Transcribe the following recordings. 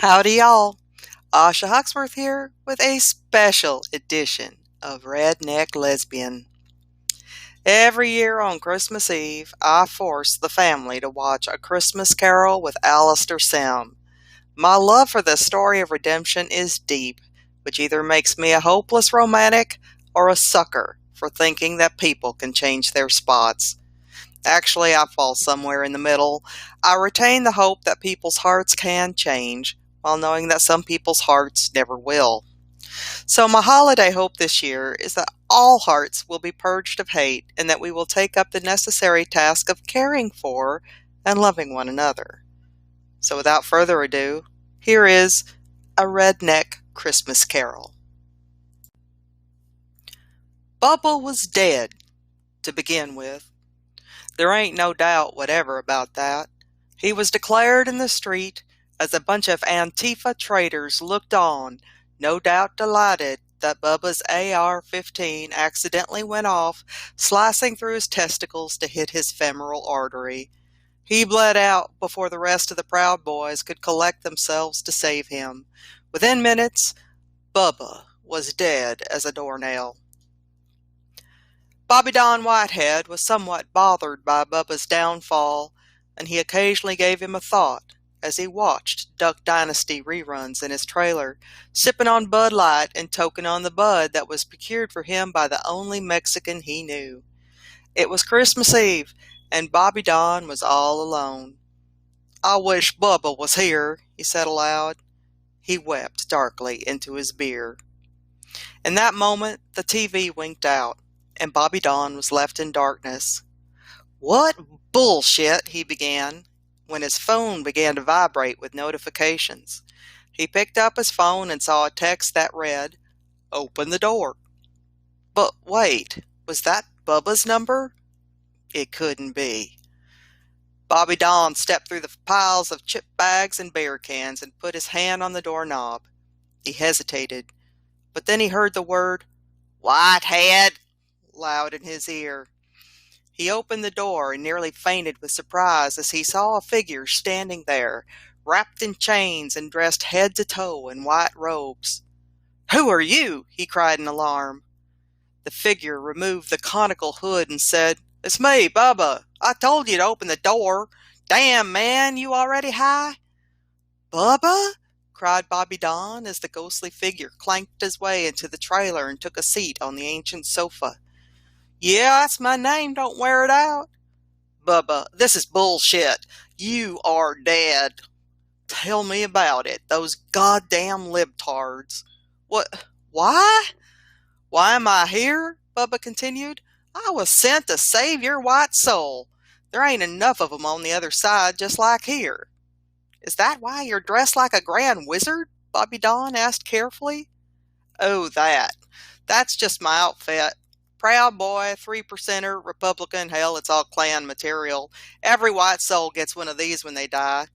Howdy, y'all. Asha Hawksworth here with a special edition of Redneck Lesbian. Every year on Christmas Eve, I force the family to watch A Christmas Carol with Alistair Sim. My love for this story of redemption is deep, which either makes me a hopeless romantic or a sucker for thinking that people can change their spots. Actually, I fall somewhere in the middle. I retain the hope that people's hearts can change, while knowing that some people's hearts never will. So my holiday hope this year is that all hearts will be purged of hate and that we will take up the necessary task of caring for and loving one another. So without further ado, here is A Redneck Christmas Carol. Bubba was dead, to begin with. There ain't no doubt whatever about that. He was declared in the street as a bunch of Antifa traitors looked on, no doubt delighted that Bubba's AR-15 accidentally went off, slicing through his testicles to hit his femoral artery. He bled out before the rest of the Proud Boys could collect themselves to save him. Within minutes, Bubba was dead as a doornail. Bobby Don Whitehead was somewhat bothered by Bubba's downfall, and he occasionally gave him a thought as he watched Duck Dynasty reruns in his trailer, sipping on Bud Light and toking on the bud that was procured for him by the only Mexican he knew. It was Christmas Eve, and Bobby Don was all alone. "I wish Bubba was here," he said aloud. He wept darkly into his beer. In that moment, the TV winked out, and Bobby Don was left in darkness. "What bullshit," he began, when his phone began to vibrate with notifications. He picked up his phone and saw a text that read, "Open the door." But wait, was that Bubba's number? It couldn't be. Bobby Don stepped through the piles of chip bags and beer cans and put his hand on the doorknob. He hesitated, but then he heard the word, "Whitehead," loud in his ear. He opened the door and nearly fainted with surprise as he saw a figure standing there, wrapped in chains and dressed head to toe in white robes. "Who are you?" he cried in alarm. The figure removed the conical hood and said, "It's me, Bubba. I told you to open the door. Damn, man, you already high?" "Bubba?" cried Bobby Don as the ghostly figure clanked his way into the trailer and took a seat on the ancient sofa. "Yeah, that's my name. Don't wear it out." "Bubba, this is bullshit. You are dead." "Tell me about it. Those goddamn libtards." "What? Why? Why am I here?" Bubba continued. "I was sent to save your white soul. There ain't enough of 'em on the other side just like here." "Is that why you're dressed like a grand wizard?" Bobby Don asked carefully. "Oh, that's just my outfit. Proud Boy, 3%er, Republican, hell, it's all Klan material. Every white soul gets one of these when they die."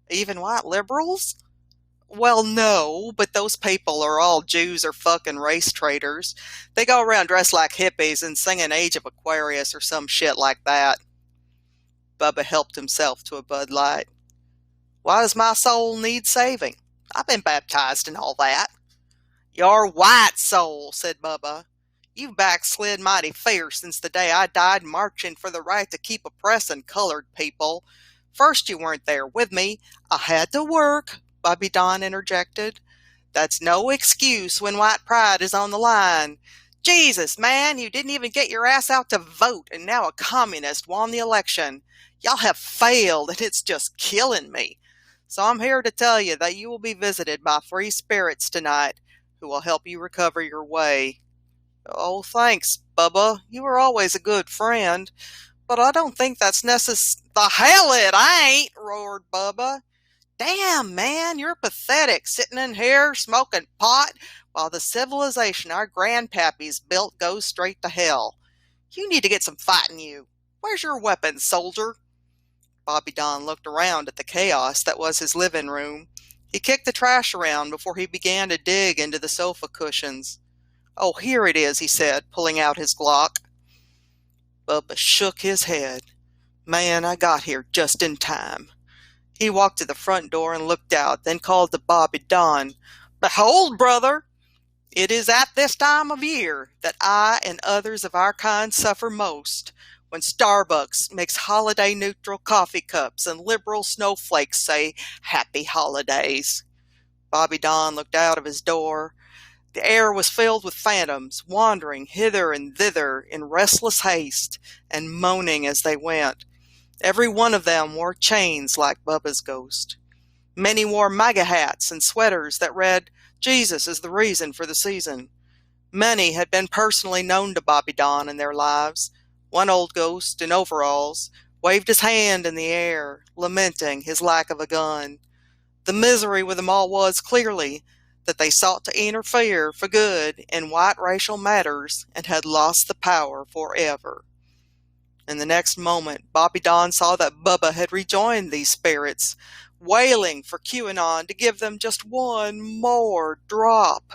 "Even white liberals?" "Well, no, but those people are all Jews or fucking race traitors. They go around dressed like hippies and sing an Age of Aquarius or some shit like that." Bubba helped himself to a Bud Light. "Why does my soul need saving? I've been baptized and all that." "Your white soul," said Bubba. "You've backslid mighty fierce since the day I died marching for the right to keep oppressing colored people. First you weren't there with me. I had to work," Bobby Don interjected. "That's no excuse when white pride is on the line. Jesus, man, you didn't even get your ass out to vote, and now a communist won the election. Y'all have failed, and it's just killing me. So I'm here to tell you that you will be visited by free spirits tonight who will help you recover your way." "Oh, thanks, Bubba. You were always a good friend. But I don't think that's "The hell it ain't!" roared Bubba. "Damn, man, you're pathetic, sitting in here smoking pot while the civilization our grandpappies built goes straight to hell. You need to get some fight in you. Where's your weapon, soldier?" Bobby Don looked around at the chaos that was his living room. He kicked the trash around before he began to dig into the sofa cushions. "Oh, here it is," he said, pulling out his Glock. Bubba shook his head. "Man, I got here just in time. He walked to the front door and looked out, then called to Bobby Don. "Behold, brother, it is at this time of year that I and others of our kind suffer most, when Starbucks makes holiday-neutral coffee cups and liberal snowflakes say Happy Holidays." Bobby Don looked out of his door. The air was filled with phantoms, wandering hither and thither in restless haste, and moaning as they went. Every one of them wore chains like Bubba's ghost. Many wore MAGA hats and sweaters that read, "Jesus is the reason for the season." Many had been personally known to Bobby Don in their lives. One old ghost in overalls waved his hand in the air, lamenting his lack of a gun. The misery with them all was, clearly, that they sought to interfere for good in white racial matters and had lost the power forever. In the next moment, Bobby Don saw that Bubba had rejoined these spirits, wailing for QAnon to give them just one more drop.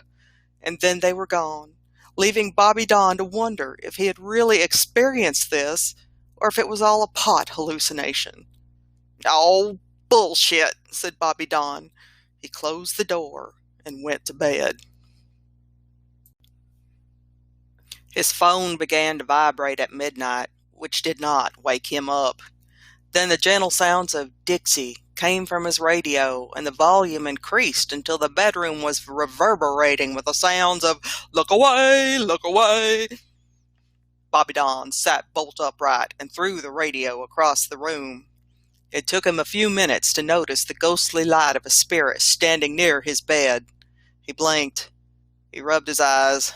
And then they were gone, leaving Bobby Don to wonder if he had really experienced this or if it was all a pot hallucination. "Oh, bullshit," said Bobby Don. He closed the door and went to bed. His phone began to vibrate at midnight, which did not wake him up. Then the gentle sounds of Dixie came from his radio, and the volume increased until the bedroom was reverberating with the sounds of "Look away, look away." Bobby Don sat bolt upright and threw the radio across the room. It took him a few minutes to notice the ghostly light of a spirit standing near his bed. He blinked. He rubbed his eyes.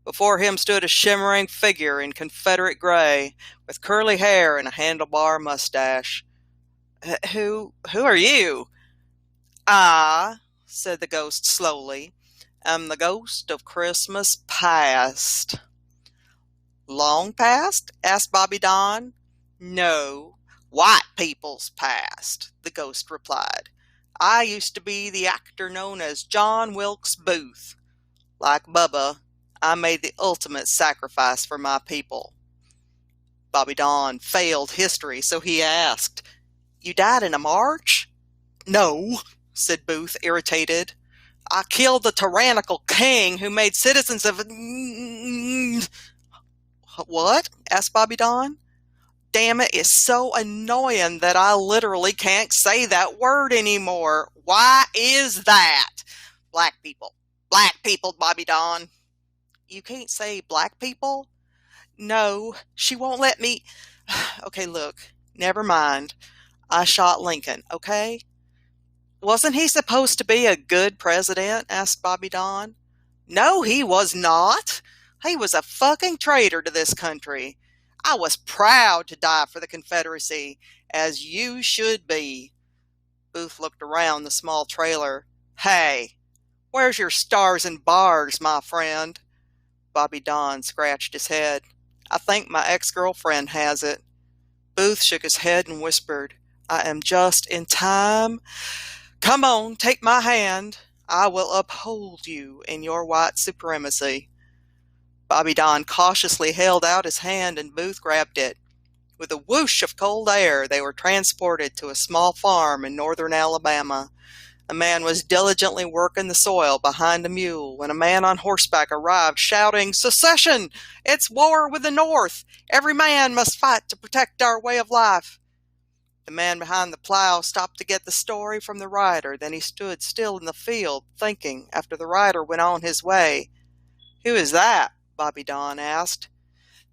Before him stood a shimmering figure in Confederate gray, with curly hair and a handlebar mustache. Who are you?" "I," said the ghost slowly, "am the ghost of Christmas past." "Long past?" asked Bobby Don. "No, white people's past," the ghost replied. "I used to be the actor known as John Wilkes Booth. Like Bubba, I made the ultimate sacrifice for my people." Bobby Don failed history, so he asked, "You died in a march?" "No," said Booth, irritated. "I killed the tyrannical king who made citizens of—" "What?" asked Bobby Don. "Damn it, it's so annoying that I literally can't say that word anymore. Why is that?" Black people, Bobby Don." "You can't say black people?" "No, she won't let me." "Okay, look, never mind. I shot Lincoln, okay?" "Wasn't he supposed to be a good president?" asked Bobby Don. "No, he was not. He was a fucking traitor to this country. I was proud to die for the Confederacy, as you should be." Booth looked around the small trailer. "Hey, where's your stars and bars, my friend?" Bobby Don scratched his head. "I think my ex-girlfriend has it." Booth shook his head and whispered, "I am just in time. Come on, take my hand. I will uphold you in your white supremacy." Bobby Don cautiously held out his hand, and Booth grabbed it. With a whoosh of cold air, they were transported to a small farm in northern Alabama. A man was diligently working the soil behind a mule when a man on horseback arrived, shouting, "Secession! It's war with the North! Every man must fight to protect our way of life!" The man behind the plow stopped to get the story from the rider. Then he stood still in the field, thinking, after the rider went on his way. "Who is that?" Bobby Don asked.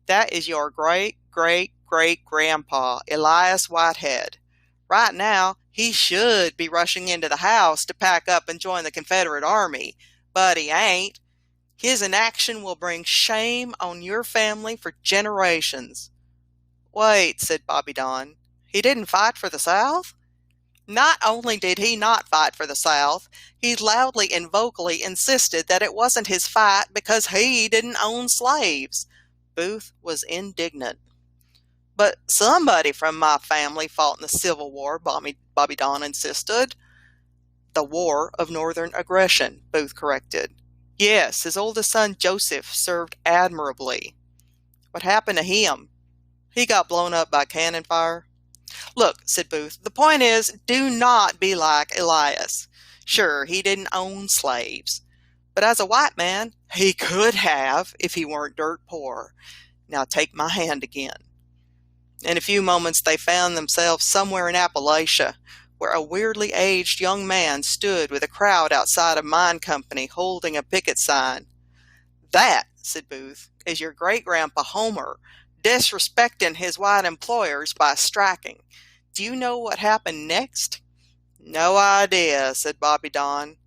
"That is your great-great-great-grandpa, Elias Whitehead. Right now, he should be rushing into the house to pack up and join the Confederate Army, but he ain't. His inaction will bring shame on your family for generations." "Wait," said Bobby Don. "He didn't fight for the South?" "Not only did he not fight for the South, he loudly and vocally insisted that it wasn't his fight because he didn't own slaves." Booth was indignant. "But somebody from my family fought in the Civil War," Bobby Don insisted. "The War of Northern Aggression," Booth corrected. "Yes, his oldest son Joseph served admirably." "What happened to him?" "He got blown up by cannon fire." Look, said Booth, the point is, do not be like Elias. Sure, he didn't own slaves, but as a white man, he could have if he weren't dirt poor. Now take my hand again. In a few moments they found themselves somewhere in Appalachia, where a weirdly aged young man stood with a crowd outside a mine company holding a picket sign. That, said Booth, is your great-grandpa Homer disrespecting his white employers by striking. Do you know what happened next? No idea, said Bobby Don.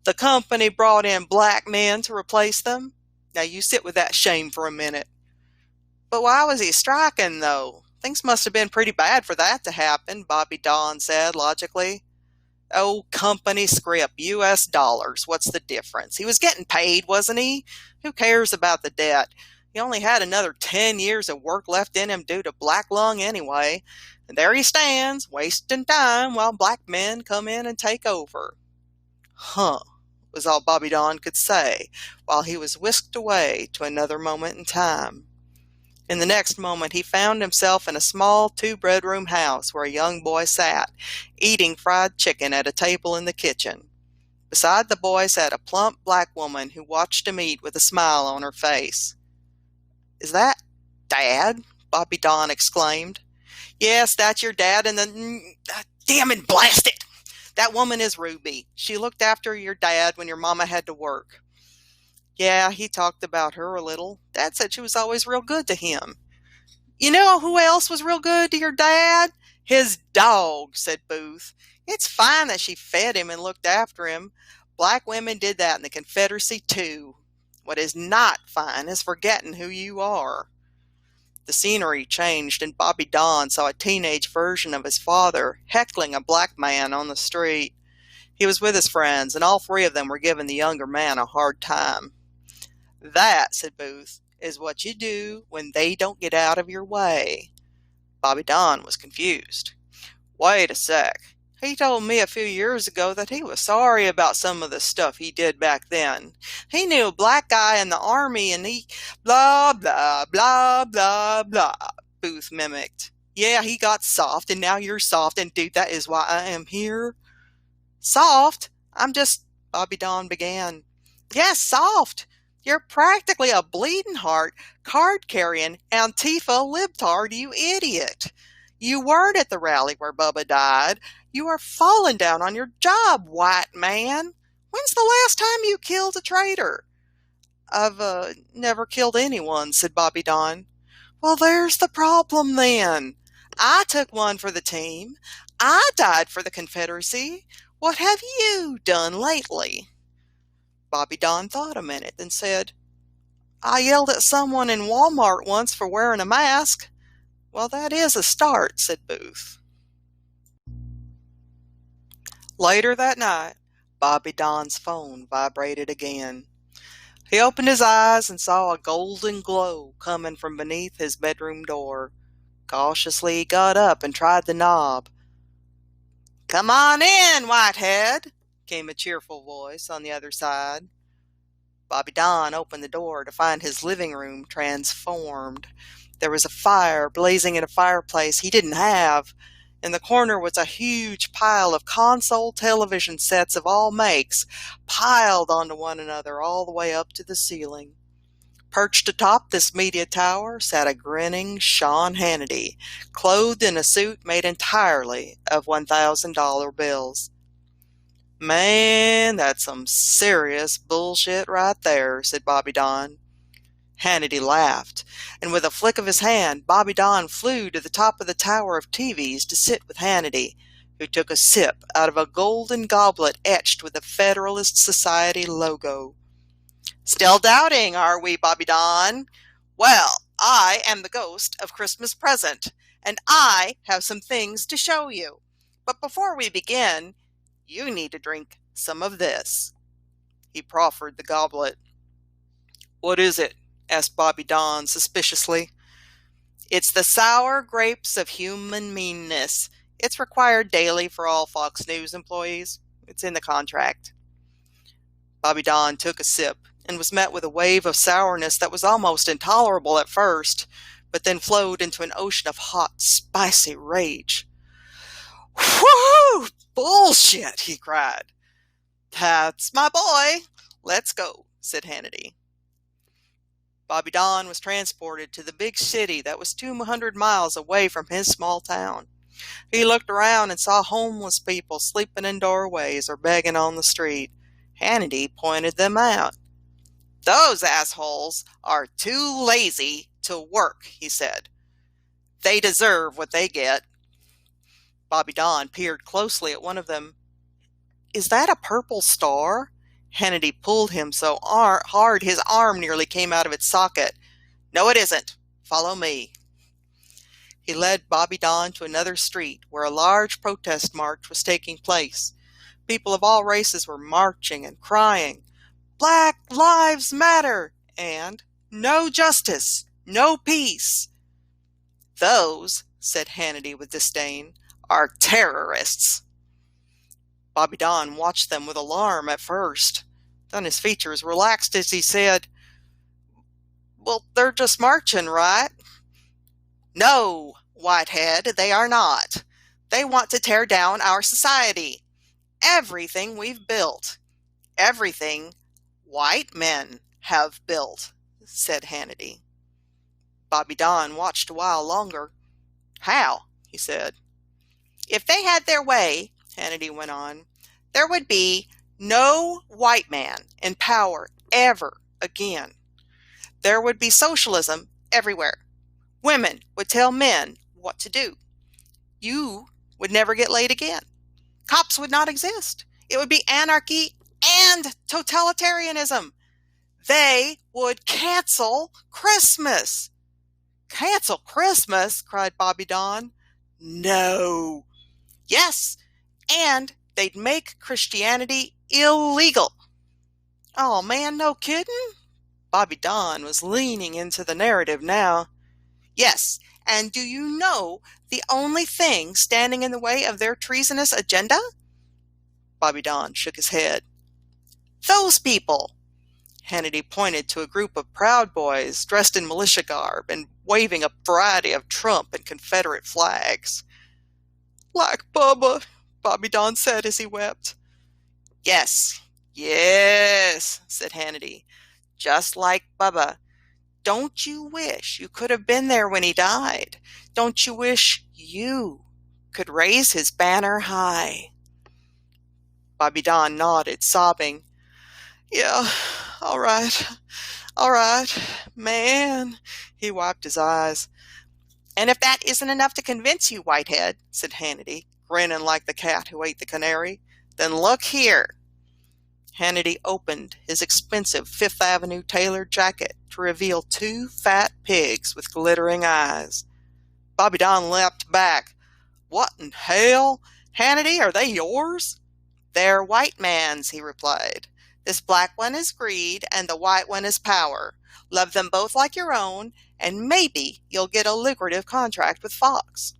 The company brought in black men to replace them. Now you sit with that shame for a minute. But why was he striking, though? Things must have been pretty bad for that to happen, Bobby Don said logically. Oh, company script, U.S. dollars. What's the difference? He was getting paid, wasn't he? Who cares about the debt? He only had another 10 years of work left in him due to black lung anyway. And there he stands, wasting time while black men come in and take over. Huh, was all Bobby Don could say, while he was whisked away to another moment in time. In the next moment he found himself in a small 2-bedroom house where a young boy sat, eating fried chicken at a table in the kitchen. Beside the boy sat a plump black woman who watched him eat with a smile on her face. Is that Dad? Bobby Don exclaimed. Yes, that's your dad, and damn it, blast it! That woman is Ruby. She looked after your dad when your mama had to work. Yeah, he talked about her a little. Dad said she was always real good to him. You know who else was real good to your dad? His dog, said Booth. It's fine that she fed him and looked after him. Black women did that in the Confederacy, too. What is not fine is forgetting who you are. The scenery changed, and Bobby Don saw a teenage version of his father heckling a black man on the street. He was with his friends, and all three of them were giving the younger man a hard time. That, said Booth, is what you do when they don't get out of your way. Bobby Don was confused. Wait a sec. He told me a few years ago that he was sorry about some of the stuff he did back then. He knew a black guy in the army and he blah, blah, blah, blah, blah, Booth mimicked. Yeah, he got soft and now you're soft and dude, that is why I am here. Soft? Bobby Don began. Yes, soft. You're practically a bleeding heart, card-carrying Antifa libtard, you idiot. You weren't at the rally where Bubba died. You are falling down on your job, white man. When's the last time you killed a traitor? I've never killed anyone, said Bobby Don. Well, there's the problem then. I took one for the team. I died for the Confederacy. What have you done lately? Bobby Don thought a minute, then said, I yelled at someone in Walmart once for wearing a mask. Well, that is a start, said Booth. Later that night, Bobby Don's phone vibrated again. He opened his eyes and saw a golden glow coming from beneath his bedroom door. Cautiously he got up and tried the knob. Come on in, Whitehead, came a cheerful voice on the other side. Bobby Don opened the door to find his living room transformed. There was a fire blazing in a fireplace he didn't have. In the corner was a huge pile of console television sets of all makes, piled onto one another all the way up to the ceiling. Perched atop this media tower sat a grinning Sean Hannity, clothed in a suit made entirely of $1,000 bills. Man, that's some serious bullshit right there, said Bobby Don. Hannity laughed, and with a flick of his hand, Bobby Don flew to the top of the tower of TVs to sit with Hannity, who took a sip out of a golden goblet etched with the Federalist Society logo. Still doubting, are we, Bobby Don? Well, I am the ghost of Christmas Present, and I have some things to show you. But before we begin, you need to drink some of this. He proffered the goblet. What is it? Asked Bobby Don suspiciously. It's the sour grapes of human meanness. It's required daily for all Fox News employees. It's in the contract. Bobby Don took a sip and was met with a wave of sourness that was almost intolerable at first, but then flowed into an ocean of hot, spicy rage. "Whoo! Bullshit!" he cried. "That's my boy. Let's go," said Hannity. Bobby Don was transported to the big city that was 200 miles away from his small town. He looked around and saw homeless people sleeping in doorways or begging on the street. Hannity pointed them out. "Those assholes are too lazy to work," he said. "They deserve what they get." Bobby Don peered closely at one of them. "Is that a purple star?" Hannity pulled him so hard his arm nearly came out of its socket. "No, it isn't. Follow me." He led Bobby Don to another street where a large protest march was taking place. People of all races were marching and crying, "Black Lives Matter!" and "No justice, no peace." "Those," said Hannity with disdain, "are terrorists." Bobby Don watched them with alarm at first. Then his features relaxed as he said, "Well, they're just marching, right?" "No, Whitehead, they are not. They want to tear down our society. Everything we've built. Everything white men have built," said Hannity. Bobby Don watched a while longer. "How?" he said. "If they had their way," Hannity went on, "there would be no white man in power ever again. There would be socialism everywhere. Women would tell men what to do. You would never get laid again. Cops would not exist. It would be anarchy and totalitarianism. They would cancel Christmas." "Cancel Christmas?" cried Bobby Don. "No." "Yes, and they'd make Christianity illegal." "Oh, man, no kidding?" Bobby Don was leaning into the narrative now. "Yes, and do you know the only thing standing in the way of their treasonous agenda?" Bobby Don shook his head. "Those people." Hannity pointed to a group of Proud Boys dressed in militia garb and waving a variety of Trump and Confederate flags. "Like Bubba," Bobby Don said as he wept. "Yes, yes," said Hannity. "Just like Bubba. Don't you wish you could have been there when he died? Don't you wish you could raise his banner high?" Bobby Don nodded, sobbing. "Yeah, all right, man." He wiped his eyes. "And if that isn't enough to convince you, Whitehead," said Hannity, grinning like the cat who ate the canary, "then look here." Hannity opened his expensive Fifth Avenue tailored jacket to reveal 2 fat pigs with glittering eyes. Bobby Don leapt back. "What in hell? Hannity, are they yours?" "They're white man's," he replied. "This black one is greed, and the white one is power. Love them both like your own, and maybe you'll get a lucrative contract with Fox."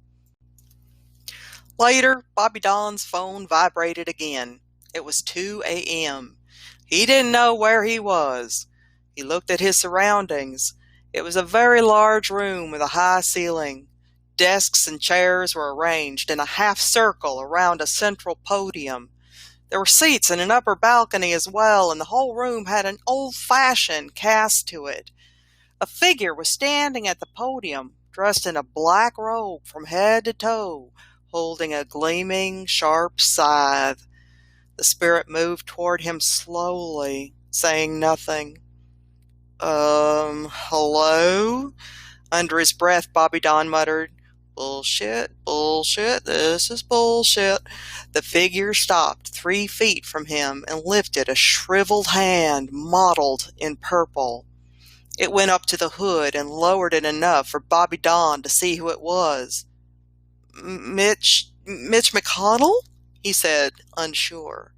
Later, Bobby Don's phone vibrated again. It was 2 a.m. He didn't know where he was. He looked at his surroundings. It was a very large room with a high ceiling. Desks and chairs were arranged in a half circle around a central podium. There were seats in an upper balcony as well, and the whole room had an old-fashioned cast to it. A figure was standing at the podium, dressed in a black robe from head to toe, holding a gleaming, sharp scythe. The spirit moved toward him slowly, saying nothing. Hello?" Under his breath, Bobby Don muttered, "Bullshit, bullshit, this is bullshit." The figure stopped 3 feet from him and lifted a shriveled hand mottled in purple. It went up to the hood and lowered it enough for Bobby Don to see who it was. Mitch McConnell?" he said, unsure.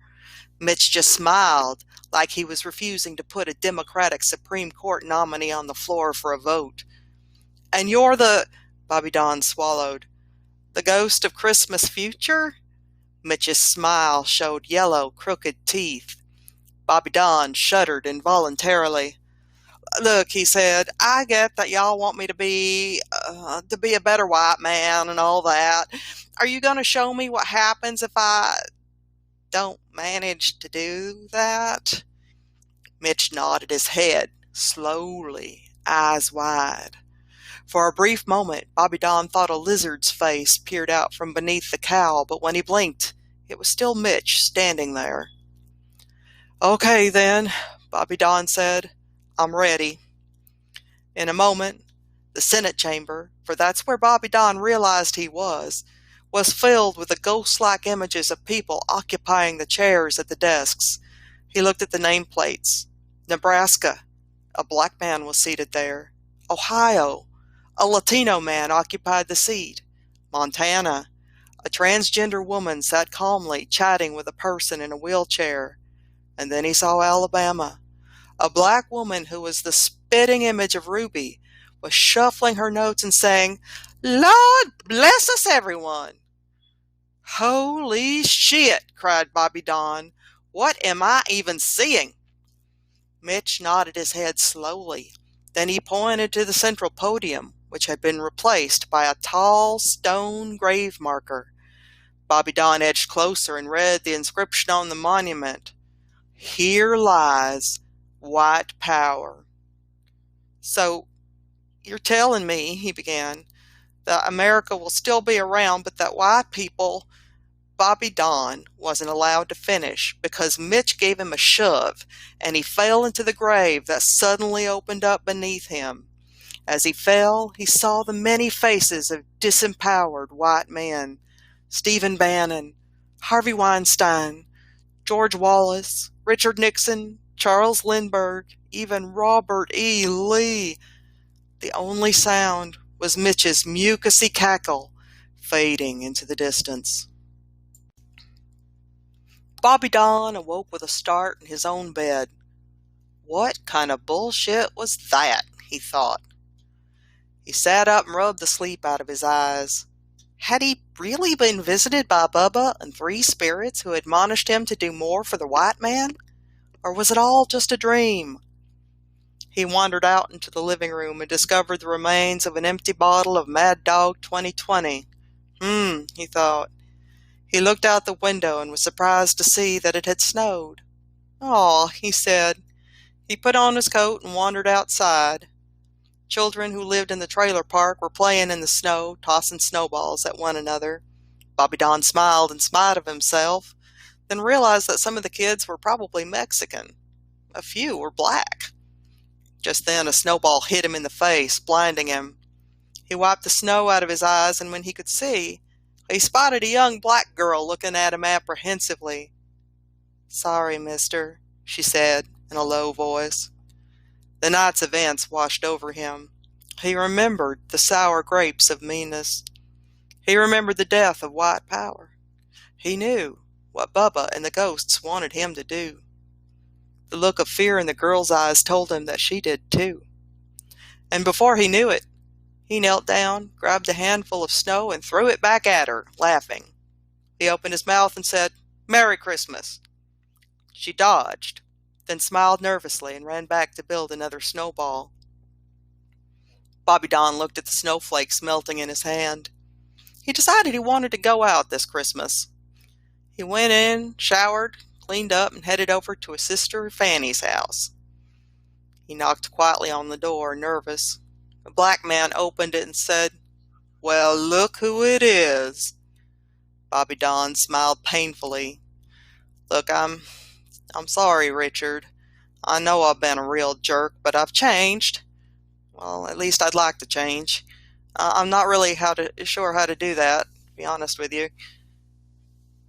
Mitch just smiled, like he was refusing to put a Democratic Supreme Court nominee on the floor for a vote. "And you're the—" Bobby Don swallowed. "The ghost of Christmas future?" Mitch's smile showed yellow, crooked teeth. Bobby Don shuddered involuntarily. Look, he said, I get that y'all want me to be a better white man and all that. Are you going to show me what happens if I don't manage to do that? Mitch nodded his head, slowly, eyes wide. For a brief moment, Bobby Don thought a lizard's face peered out from beneath the cowl, but when he blinked, it was still Mitch standing there. Okay, then, Bobby Don said. I'm ready. In a moment, the Senate chamber, for that's where Bobby Don realized he was filled with the ghost-like images of people occupying the chairs at the desks. He looked at the nameplates. Nebraska. A black man was seated there. Ohio. A Latino man occupied the seat. Montana. A transgender woman sat calmly chatting with a person in a wheelchair. And then he saw Alabama. A black woman who was the spitting image of Ruby was shuffling her notes and saying, Lord bless us, everyone. Holy shit, cried Bobby Don. What am I even seeing? Mitch nodded his head slowly. Then he pointed to the central podium, which had been replaced by a tall stone grave marker. Bobby Don edged closer and read the inscription on the monument. Here lies white power. So, you're telling me, he began, that America will still be around, but that white people... Bobby Don wasn't allowed to finish because Mitch gave him a shove, and he fell into the grave that suddenly opened up beneath him. As he fell, he saw the many faces of disempowered white men. Stephen Bannon, Harvey Weinstein, George Wallace, Richard Nixon, Charles Lindbergh, even Robert E. Lee. The only sound was Mitch's mucusy cackle fading into the distance. Bobby Don awoke with a start in his own bed. What kind of bullshit was that, he thought. He sat up and rubbed the sleep out of his eyes. Had he really been visited by Bubba and three spirits who admonished him to do more for the white man? Or was it all just a dream? He wandered out into the living room and discovered the remains of an empty bottle of Mad Dog 2020. He thought. He looked out the window and was surprised to see that it had snowed. "Aw," he said. He put on his coat and wandered outside. Children who lived in the trailer park were playing in the snow, tossing snowballs at one another. Bobby Don smiled in spite of himself, then realized that some of the kids were probably Mexican. A few were black. Just then a snowball hit him in the face, blinding him. He wiped the snow out of his eyes, and when he could see, he spotted a young black girl looking at him apprehensively. "Sorry, mister," she said in a low voice. The night's events washed over him. He remembered the sour grapes of meanness. He remembered the death of white power. He knew what Bubba and the ghosts wanted him to do. The look of fear in the girl's eyes told him that she did too. And before he knew it, he knelt down, grabbed a handful of snow, and threw it back at her, laughing. He opened his mouth and said, "Merry Christmas." She dodged, then smiled nervously and ran back to build another snowball. Bobby Don looked at the snowflakes melting in his hand. He decided he wanted to go out this Christmas. He went in, showered, cleaned up, and headed over to his sister Fanny's house. He knocked quietly on the door, nervous. A black man opened it and said, "Well, look who it is." Bobby Don smiled painfully. "Look, I'm sorry, Richard. I know I've been a real jerk, but I've changed. Well, at least I'd like to change. I'm not really sure how to do that, to be honest with you."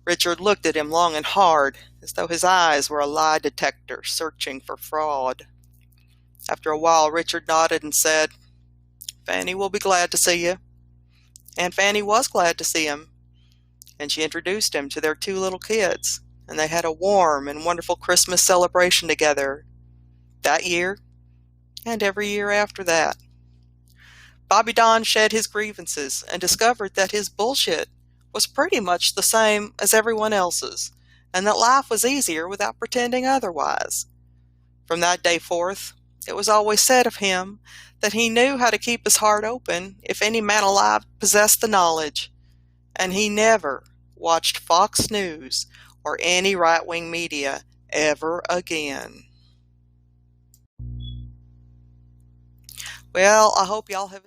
Richard looked at him long and hard, as though his eyes were a lie detector searching for fraud. After a while, Richard nodded and said, "Fanny will be glad to see you." And Fanny was glad to see him, and she introduced him to their two little kids, and they had a warm and wonderful Christmas celebration together that year and every year after that. Bobby Don shed his grievances and discovered that his bullshit was pretty much the same as everyone else's, and that life was easier without pretending otherwise. From that day forth, It was always said of him that he knew how to keep his heart open if any man alive possessed the knowledge, and he never watched Fox News or any right-wing media ever again. Well, I hope y'all have